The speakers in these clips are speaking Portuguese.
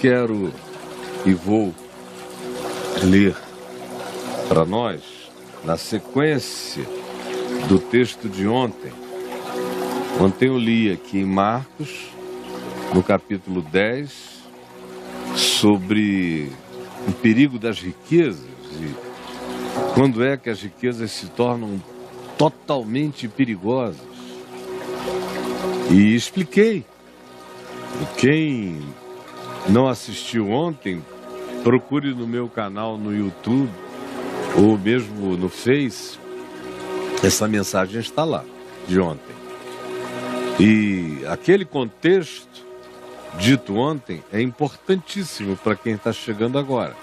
quero e vou ler para nós, na sequência do texto de ontem. Ontem eu li aqui em Marcos, no capítulo 10, sobre o perigo das riquezas e quando é que as riquezas se tornam totalmente perigosas. E expliquei. Quem não assistiu ontem, procure no meu canal no YouTube ou mesmo no Face. Essa mensagem está lá, de ontem. E aquele contexto dito ontem é importantíssimo para quem está chegando agora.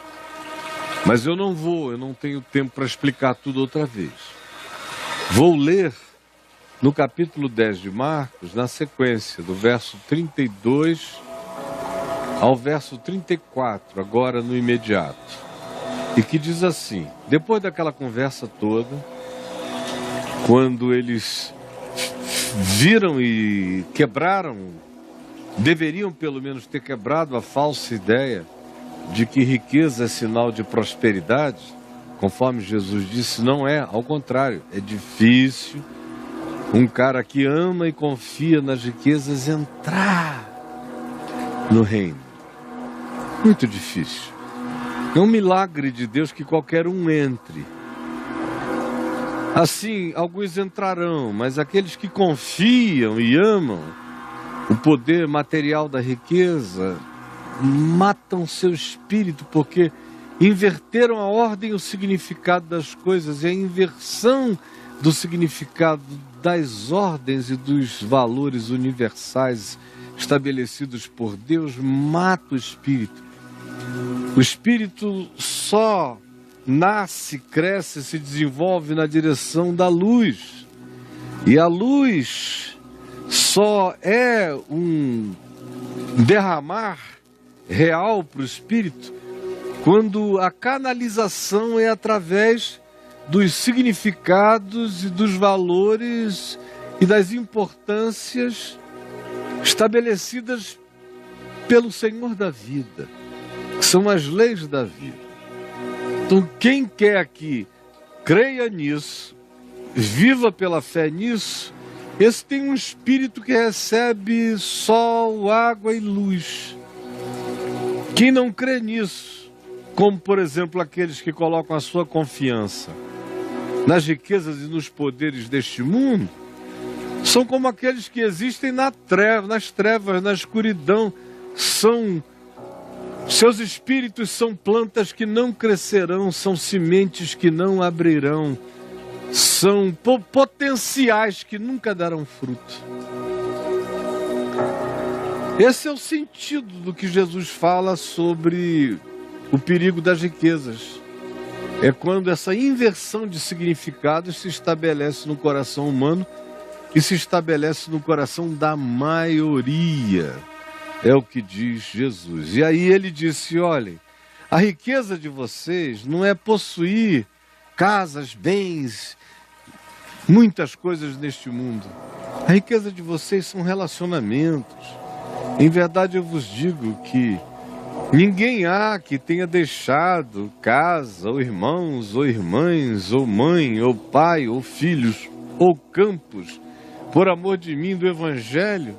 Mas eu não tenho tempo para explicar tudo outra vez. Vou ler no capítulo 10 de Marcos, na sequência, do verso 32 ao verso 34, agora no imediato. E que diz assim: depois daquela conversa toda, quando eles viram e quebraram, deveriam pelo menos ter quebrado a falsa ideia de que riqueza é sinal de prosperidade, conforme Jesus disse, não é, ao contrário, é difícil um cara que ama e confia nas riquezas entrar no reino. Muito difícil. É um milagre de Deus que qualquer um entre. Assim, alguns entrarão, mas aqueles que confiam e amam o poder material da riqueza matam seu espírito, porque inverteram a ordem e o significado das coisas, e a inversão do significado das ordens e dos valores universais estabelecidos por Deus mata o espírito. O espírito só nasce, cresce, se desenvolve na direção da luz. E a luz só é um derramar real para o espírito quando a canalização é através dos significados e dos valores e das importâncias estabelecidas pelo Senhor da vida, que são as leis da vida. Então, quem quer que creia nisso, viva pela fé nisso, esse tem um espírito que recebe sol, água e luz. Quem não crê nisso, como por exemplo aqueles que colocam a sua confiança nas riquezas e nos poderes deste mundo, são como aqueles que existem nas trevas, na escuridão. Seus espíritos são plantas que não crescerão, são sementes que não abrirão, são potenciais que nunca darão fruto. Esse é o sentido do que Jesus fala sobre o perigo das riquezas. É quando essa inversão de significados se estabelece no coração humano e se estabelece no coração da maioria. É o que diz Jesus. E aí ele disse: olhem, a riqueza de vocês não é possuir casas, bens, muitas coisas neste mundo. A riqueza de vocês são relacionamentos. Em verdade eu vos digo que ninguém há que tenha deixado casa, ou irmãos, ou irmãs, ou mãe, ou pai, ou filhos, ou campos, por amor de mim, do Evangelho,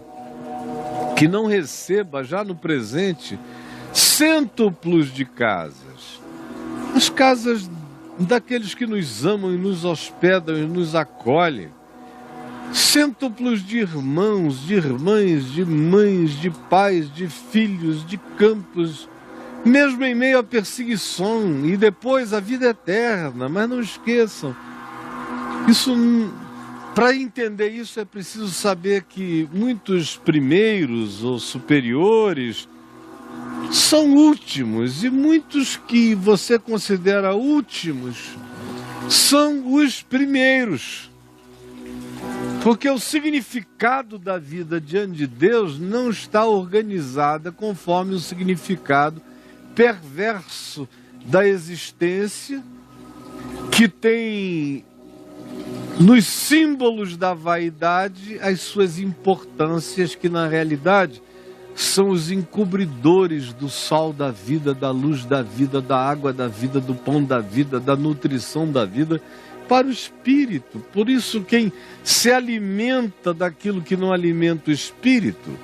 que não receba já no presente cêntuplos de casas. As casas daqueles que nos amam e nos hospedam e nos acolhem. Cêntuplos de irmãos, de irmãs, de mães, de pais, de filhos, de campos, mesmo em meio à perseguição e depois a vida eterna. Mas não esqueçam, para entender isso é preciso saber que muitos primeiros ou superiores são últimos, e muitos que você considera últimos são os primeiros. Porque o significado da vida diante de Deus não está organizada conforme o significado perverso da existência, que tem nos símbolos da vaidade as suas importâncias, que na realidade são os encobridores do sol da vida, da luz da vida, da água da vida, do pão da vida, da nutrição da vida para o espírito. Por isso, quem se alimenta daquilo que não alimenta o espírito,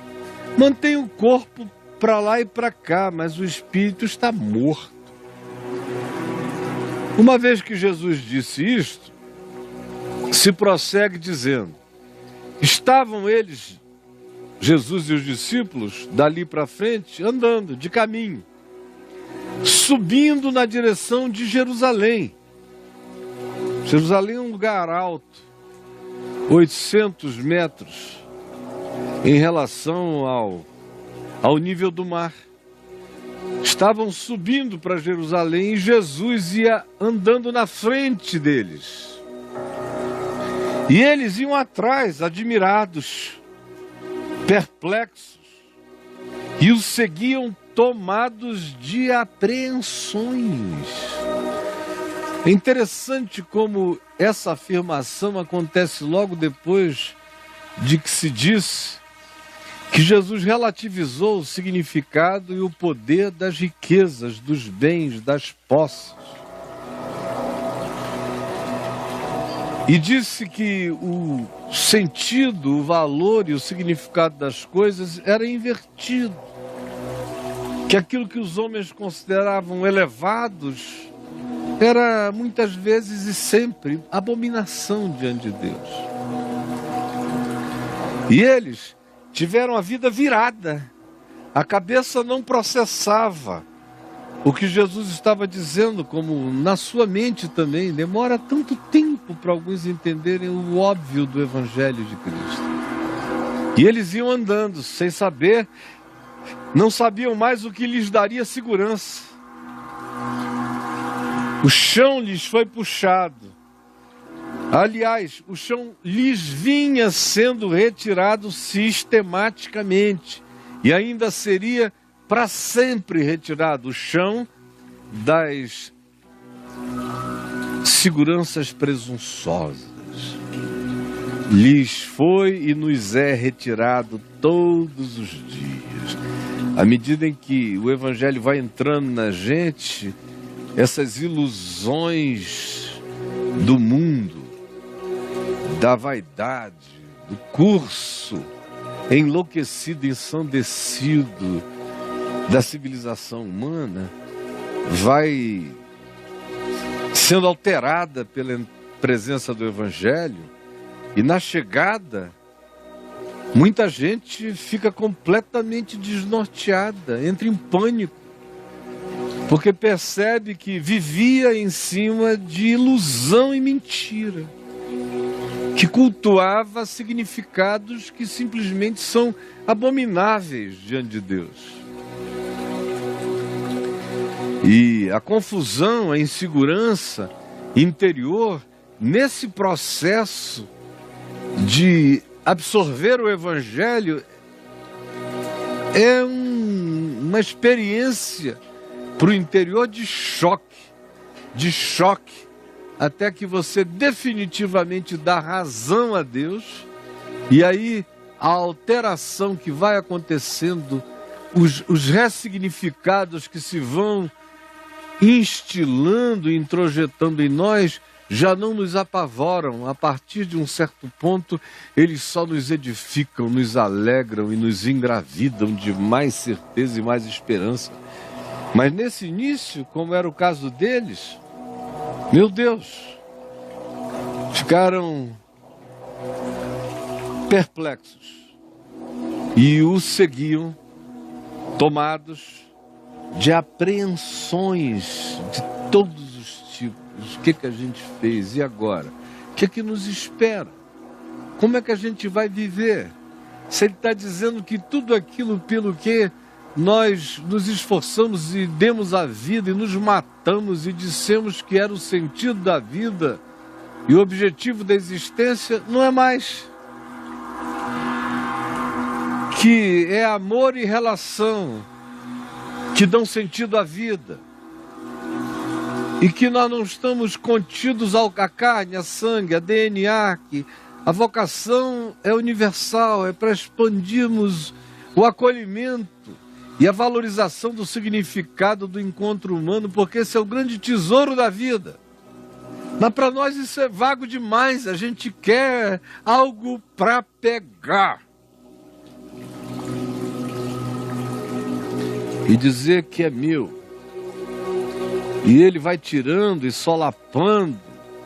mantém o corpo para lá e para cá, mas o espírito está morto. Uma vez que Jesus disse isto, se prossegue dizendo: estavam eles, Jesus e os discípulos, dali para frente, andando de caminho, subindo na direção de Jerusalém. Jerusalém é um lugar alto, 800 metros, em relação ao nível do mar. Estavam subindo para Jerusalém e Jesus ia andando na frente deles. E eles iam atrás, admirados, perplexos, e os seguiam tomados de apreensões. É interessante como essa afirmação acontece logo depois de que se disse que Jesus relativizou o significado e o poder das riquezas, dos bens, das posses. E disse que o sentido, o valor e o significado das coisas era invertido. Que aquilo que os homens consideravam elevados era muitas vezes e sempre abominação diante de Deus. E eles tiveram a vida virada. A cabeça não processava o que Jesus estava dizendo, como na sua mente também. Demora tanto tempo para alguns entenderem o óbvio do Evangelho de Cristo. E eles iam andando sem saber, não sabiam mais o que lhes daria segurança. O chão lhes foi puxado. Aliás, o chão lhes vinha sendo retirado sistematicamente e ainda seria para sempre retirado o chão das seguranças presunçosas. Lhes foi e nos é retirado todos os dias. À medida em que o Evangelho vai entrando na gente, essas ilusões do mundo, da vaidade, do curso enlouquecido, ensandecido da civilização humana, vai sendo alterada pela presença do Evangelho, e na chegada muita gente fica completamente desnorteada, entra em pânico, porque percebe que vivia em cima de ilusão e mentira, que cultuava significados que simplesmente são abomináveis diante de Deus. E a confusão, a insegurança interior, nesse processo de absorver o Evangelho, é uma experiência para o interior de choque, até que você definitivamente dá razão a Deus, e aí a alteração que vai acontecendo, os ressignificados que se vão instilando, introjetando em nós, já não nos apavoram. A partir de um certo ponto, eles só nos edificam, nos alegram e nos engravidam de mais certeza e mais esperança. Mas nesse início, como era o caso deles, meu Deus, ficaram perplexos e o seguiam, tomados de apreensões de todos os tipos. O que a gente fez? E agora? O que nos espera? Como é que a gente vai viver? Se ele está dizendo que tudo aquilo pelo que nós nos esforçamos e demos a vida e nos matamos e dissemos que era o sentido da vida e o objetivo da existência, não é mais. Que é amor e relação que dão sentido à vida. E que nós não estamos contidos à carne, a sangue, a DNA, que a vocação é universal, é para expandirmos o acolhimento e a valorização do significado do encontro humano, porque esse é o grande tesouro da vida. Mas para nós isso é vago demais, a gente quer algo para pegar. E dizer que é meu. E ele vai tirando e solapando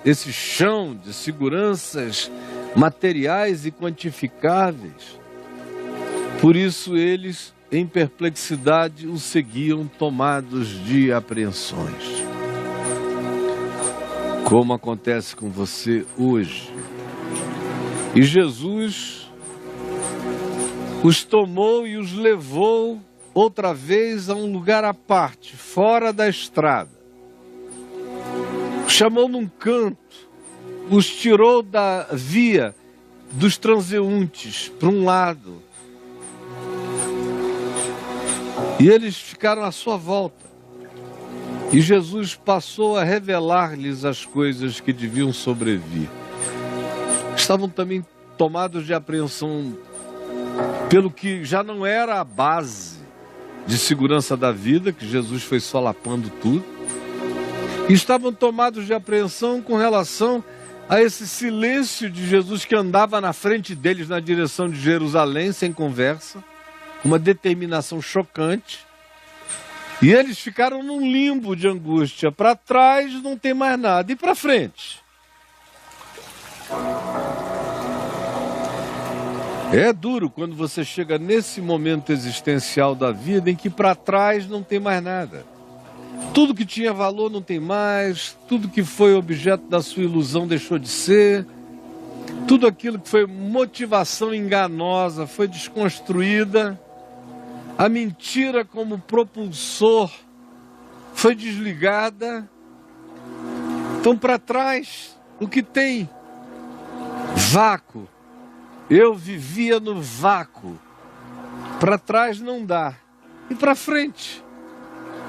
esse chão de seguranças materiais e quantificáveis. Por isso eles, em perplexidade, o seguiam tomados de apreensões. Como acontece com você hoje. E Jesus os tomou e os levou outra vez a um lugar à parte, fora da estrada. Os chamou num canto, os tirou da via dos transeuntes para um lado. E eles ficaram à sua volta. E Jesus passou a revelar-lhes as coisas que deviam sobrevir. Estavam também tomados de apreensão pelo que já não era a base de segurança da vida, que Jesus foi solapando tudo. E estavam tomados de apreensão com relação a esse silêncio de Jesus que andava na frente deles na direção de Jerusalém, sem conversa, uma determinação chocante. E eles ficaram num limbo de angústia. Para trás não tem mais nada. E para frente? É duro quando você chega nesse momento existencial da vida em que para trás não tem mais nada. Tudo que tinha valor não tem mais. Tudo que foi objeto da sua ilusão deixou de ser. Tudo aquilo que foi motivação enganosa foi desconstruída. A mentira como propulsor foi desligada. Então, para trás, o que tem? Vácuo. Eu vivia no vácuo. Para trás não dá. E para frente?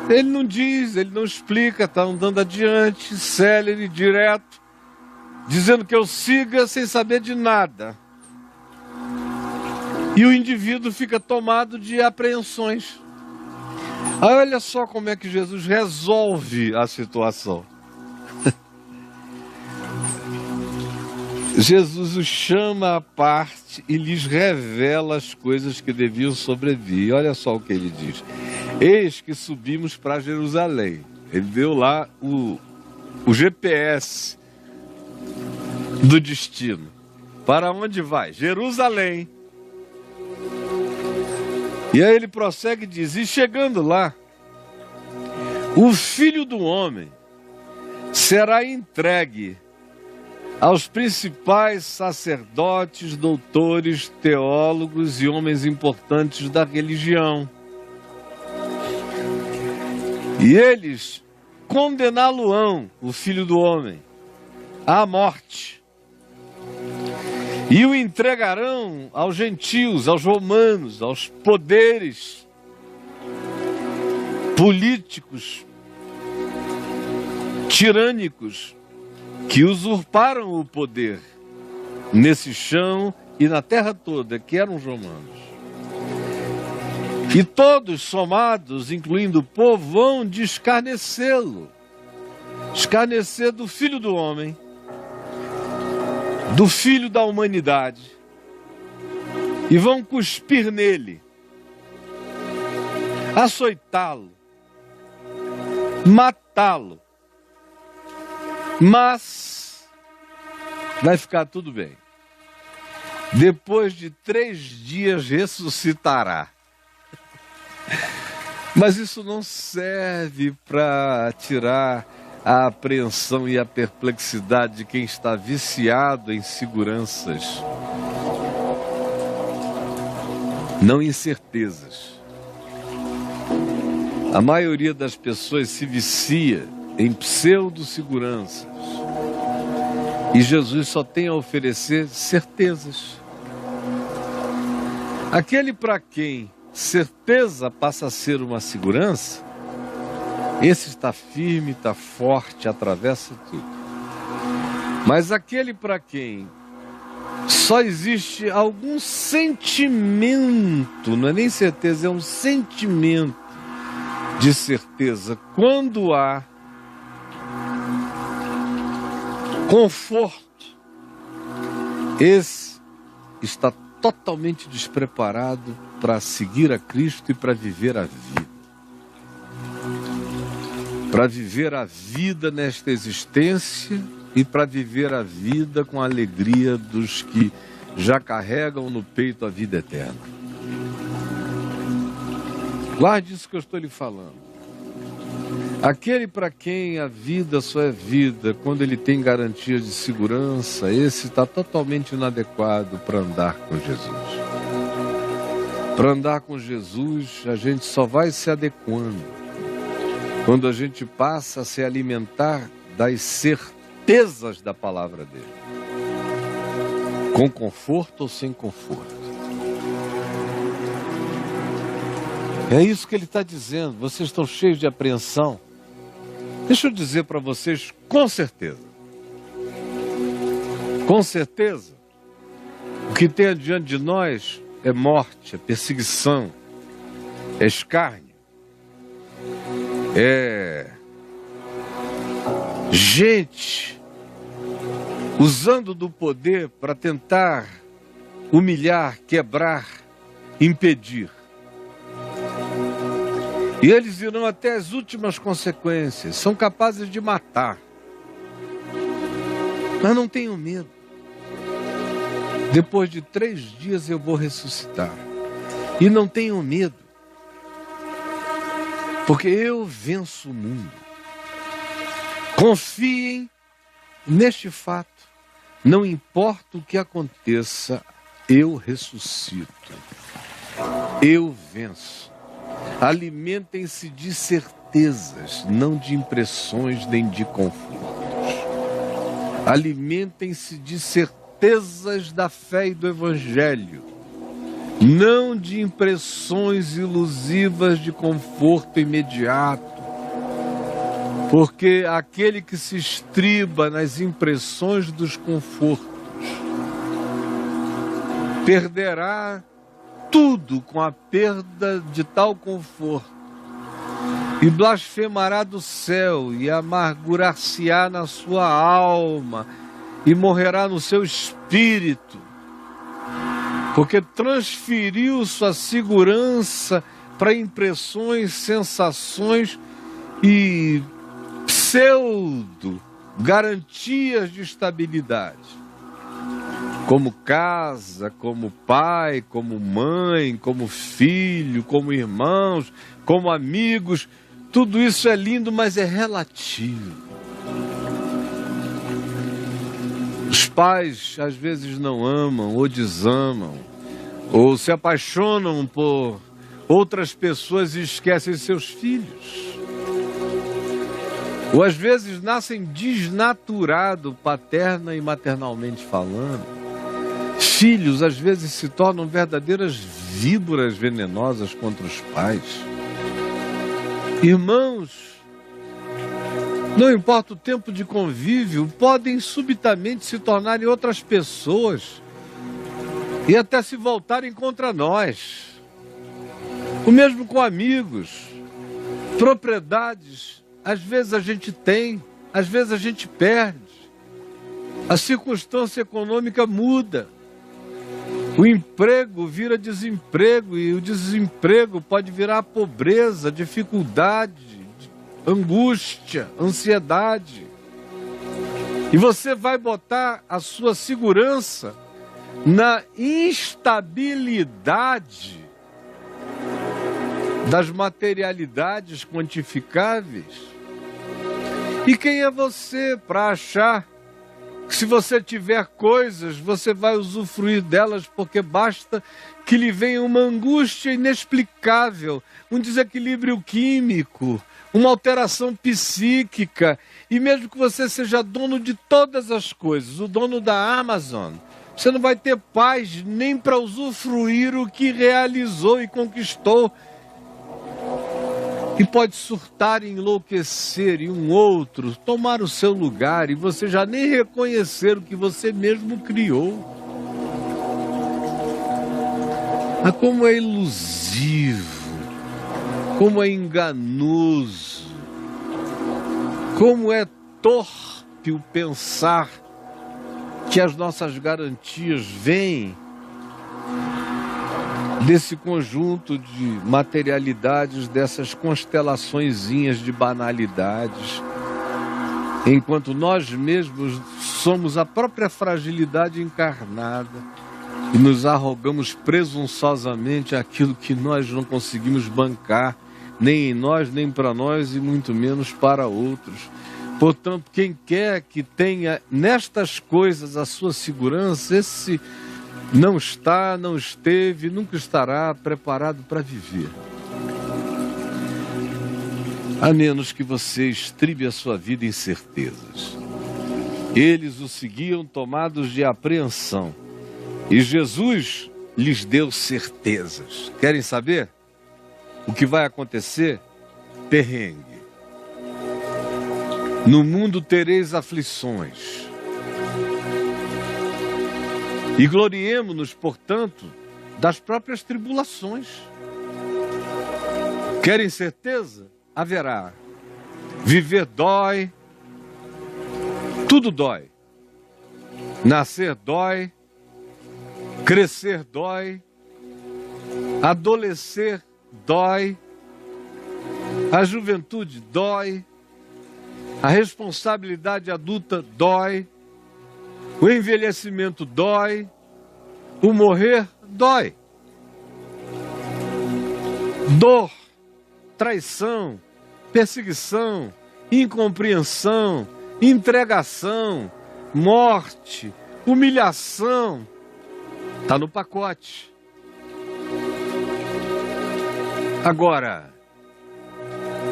Ele não diz, ele não explica, está andando adiante, célere, direto, dizendo que eu siga sem saber de nada. E o indivíduo fica tomado de apreensões. Aí olha só como é que Jesus resolve a situação. Jesus os chama à parte e lhes revela as coisas que deviam sobrevir. E olha só o que ele diz. Eis que subimos para Jerusalém. Ele deu lá o GPS do destino. Para onde vai? Jerusalém. E aí ele prossegue e diz, e chegando lá, o Filho do Homem será entregue aos principais sacerdotes, doutores, teólogos e homens importantes da religião. E eles condená-lo-ão, o Filho do Homem, à morte. E o entregarão aos gentios, aos romanos, aos poderes políticos, tirânicos, que usurparam o poder nesse chão e na terra toda, que eram os romanos. E todos somados, incluindo o povo, vão de escarnecê-lo, escarnecer do Filho do Homem, do Filho da humanidade, e vão cuspir nele, açoitá-lo, matá-lo, mas vai ficar tudo bem. Depois de 3 dias ressuscitará. Mas isso não serve para tirar a apreensão e a perplexidade de quem está viciado em seguranças, não em certezas. A maioria das pessoas se vicia em pseudo-seguranças. E Jesus só tem a oferecer certezas. Aquele para quem certeza passa a ser uma segurança, esse está firme, está forte, atravessa tudo. Mas aquele para quem só existe algum sentimento, não é nem certeza, é um sentimento de certeza. Quando há conforto, esse está totalmente despreparado para seguir a Cristo e para viver a vida. Para viver a vida nesta existência e para viver a vida com a alegria dos que já carregam no peito a vida eterna. Guarde isso que eu estou lhe falando. Aquele para quem a vida só é vida, quando ele tem garantias de segurança, esse está totalmente inadequado para andar com Jesus. Para andar com Jesus, a gente só vai se adequando quando a gente passa a se alimentar das certezas da palavra dele. Com conforto ou sem conforto. É isso que ele está dizendo. Vocês estão cheios de apreensão. Deixa eu dizer para vocês com certeza. Com certeza. O que tem adiante de nós é morte, é perseguição, é escárnio. É gente usando do poder para tentar humilhar, quebrar, impedir. E eles irão até as últimas consequências, são capazes de matar. Mas não tenham medo. Depois de 3 dias eu vou ressuscitar. E não tenham medo. Porque eu venço o mundo. Confiem neste fato. Não importa o que aconteça, eu ressuscito. Eu venço. Alimentem-se de certezas, não de impressões nem de confortos. Alimentem-se de certezas da fé e do Evangelho, não de impressões ilusivas de conforto imediato. Porque aquele que se estriba nas impressões dos confortos perderá tudo com a perda de tal conforto e blasfemará do céu e amargurar-se-á na sua alma e morrerá no seu espírito, porque transferiu sua segurança para impressões, sensações e pseudo garantias de estabilidade. Como casa, como pai, como mãe, como filho, como irmãos, como amigos. Tudo isso é lindo, mas é relativo. Os pais às vezes não amam ou desamam, ou se apaixonam por outras pessoas e esquecem seus filhos. Ou às vezes nascem desnaturados, paterna e maternalmente falando. Filhos às vezes se tornam verdadeiras víboras venenosas contra os pais. Irmãos, não importa o tempo de convívio, podem subitamente se tornarem outras pessoas e até se voltarem contra nós. O mesmo com amigos, propriedades, às vezes a gente tem, às vezes a gente perde. A circunstância econômica muda. O emprego vira desemprego e o desemprego pode virar pobreza, dificuldade, angústia, ansiedade. E você vai botar a sua segurança na instabilidade das materialidades quantificáveis. E quem é você para achar que se você tiver coisas, você vai usufruir delas, porque basta que lhe venha uma angústia inexplicável, um desequilíbrio químico, uma alteração psíquica, e mesmo que você seja dono de todas as coisas, o dono da Amazon, você não vai ter paz nem para usufruir o que realizou e conquistou. E pode surtar e enlouquecer, e um outro tomar o seu lugar, e você já nem reconhecer o que você mesmo criou. Ah, como é ilusivo, como é enganoso, como é torpe o pensar que as nossas garantias vêm desse conjunto de materialidades, dessas constelaçõezinhas de banalidades, enquanto nós mesmos somos a própria fragilidade encarnada e nos arrogamos presunçosamente aquilo que nós não conseguimos bancar, nem em nós, nem para nós e muito menos para outros. Portanto, quem quer que tenha nestas coisas a sua segurança, esse não está, não esteve, nunca estará preparado para viver. A menos que você estribe a sua vida em certezas. Eles o seguiam tomados de apreensão. E Jesus lhes deu certezas. Querem saber o que vai acontecer? Perrengue. No mundo tereis aflições. E gloriemo-nos, portanto, das próprias tribulações. Querem certeza? Haverá. Viver dói. Tudo dói. Nascer dói. Crescer dói. Adolescer dói. A juventude dói. A responsabilidade adulta dói. O envelhecimento dói. O morrer dói. Dor, traição, perseguição, incompreensão, entregação, morte, humilhação. Está no pacote. Agora,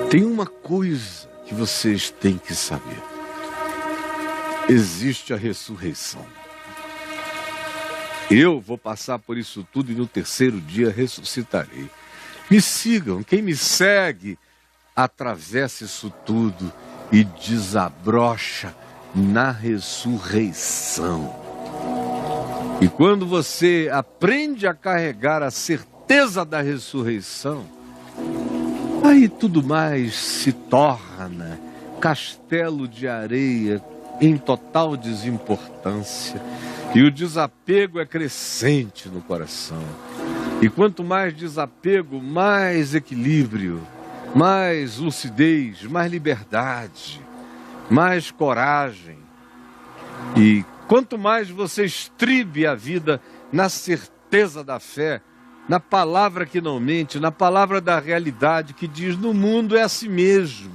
tem uma coisa que vocês têm que saber. Existe a ressurreição. Eu vou passar por isso tudo e no terceiro dia ressuscitarei. Me sigam, quem me segue, atravessa isso tudo e desabrocha na ressurreição. E quando você aprende a carregar a certeza da ressurreição, aí tudo mais se torna castelo de areia em total desimportância. E o desapego é crescente no coração. E quanto mais desapego, mais equilíbrio, mais lucidez, mais liberdade, mais coragem. E quanto mais você estribe a vida na certeza da fé, na palavra que não mente, na palavra da realidade que diz: no mundo é assim mesmo,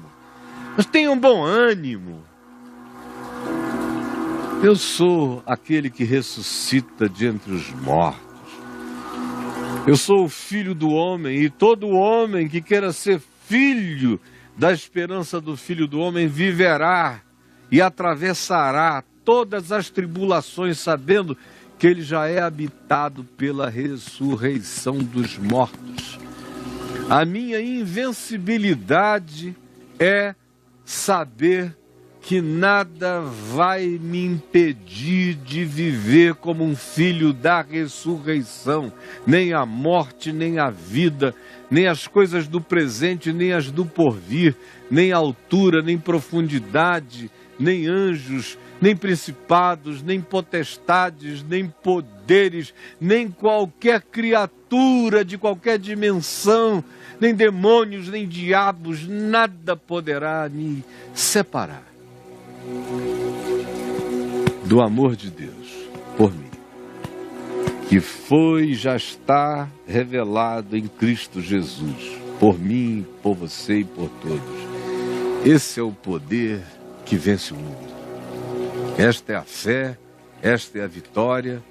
mas tenham bom ânimo. Eu sou aquele que ressuscita de entre os mortos. Eu sou o filho do homem, e todo homem que queira ser filho da esperança do filho do homem viverá e atravessará todas as tribulações, sabendo que ele já é habitado pela ressurreição dos mortos. A minha invencibilidade é saber que nada vai me impedir de viver como um filho da ressurreição, nem a morte, nem a vida, nem as coisas do presente, nem as do porvir, nem altura, nem profundidade, nem anjos, nem principados, nem potestades, nem poderes, nem qualquer criatura de qualquer dimensão, nem demônios, nem diabos, nada poderá me separar do amor de Deus por mim, que foi e já está revelado em Cristo Jesus, por mim, por você e por todos. Esse é o poder que vence o mundo. Esta é a fé, esta é a vitória,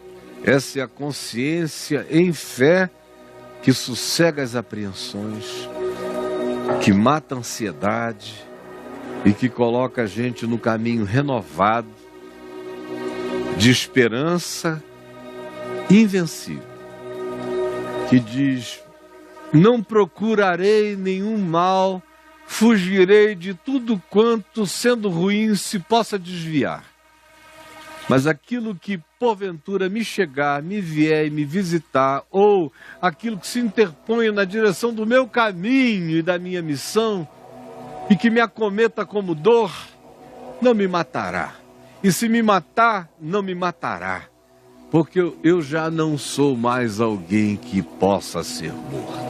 essa é a consciência em fé que sossega as apreensões, que mata a ansiedade e que coloca a gente no caminho renovado de esperança invencível, que diz: não procurarei nenhum mal, fugirei de tudo quanto, sendo ruim, se possa desviar. Mas aquilo que porventura me chegar, me vier e me visitar, ou aquilo que se interpõe na direção do meu caminho e da minha missão, e que me acometa como dor, não me matará. E se me matar, não me matará, porque eu já não sou mais alguém que possa ser morto.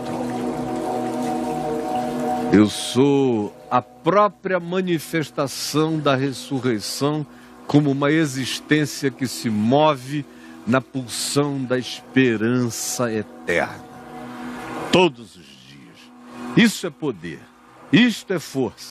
Eu sou a própria manifestação da ressurreição, como uma existência que se move na pulsão da esperança eterna. Todos os dias. Isso é poder, isto é força.